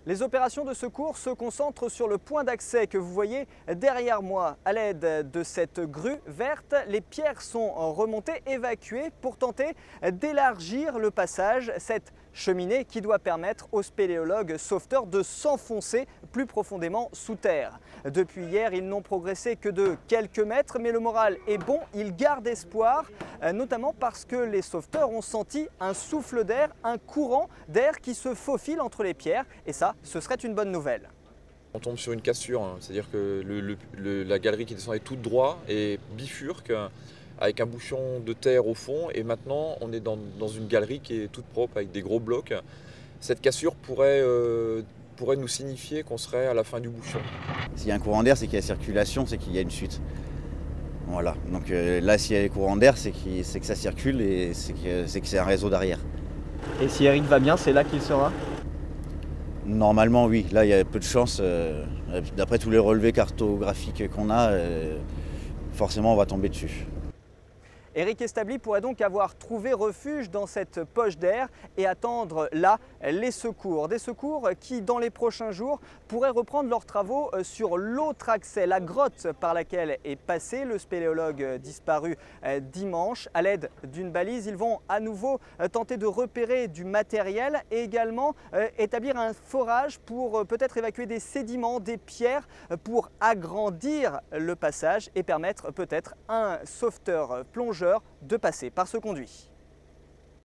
Les opérations de secours se concentrent sur le point d'accès que vous voyez derrière moi. À l'aide de cette grue verte, les pierres sont remontées, évacuées pour tenter d'élargir le passage, cette cheminée qui doit permettre aux spéléologues sauveteurs de s'enfoncer plus profondément sous terre. Depuis hier, ils n'ont progressé que de quelques mètres, mais le moral est bon, ils gardent espoir, notamment parce que les sauveteurs ont senti un souffle d'air, un courant d'air qui se faufile entre les pierres, et ça, ce serait une bonne nouvelle. On tombe sur une cassure, hein. C'est-à-dire que la galerie qui descendait toute droit et bifurque avec un bouchon de terre au fond, et maintenant on est dans une galerie qui est toute propre avec des gros blocs. Cette cassure pourrait nous signifier qu'on serait à la fin du bouchon. S'il y a un courant d'air, c'est qu'il y a circulation, c'est qu'il y a une chute. Voilà, donc là s'il y a des courants d'air, c'est que ça circule et c'est que c'est un réseau d'arrière. Et si Eric va bien, c'est là qu'il sera ? Normalement oui, là il y a peu de chance, d'après tous les relevés cartographiques qu'on a, forcément on va tomber dessus. Eric Establi pourrait donc avoir trouvé refuge dans cette poche d'air et attendre là les secours. Des secours qui, dans les prochains jours, pourraient reprendre leurs travaux sur l'autre accès, la grotte par laquelle est passé le spéléologue disparu dimanche. À l'aide d'une balise, ils vont à nouveau tenter de repérer du matériel et également établir un forage pour peut-être évacuer des sédiments, des pierres, pour agrandir le passage et permettre peut-être à un sauveteur plongeur de passer par ce conduit.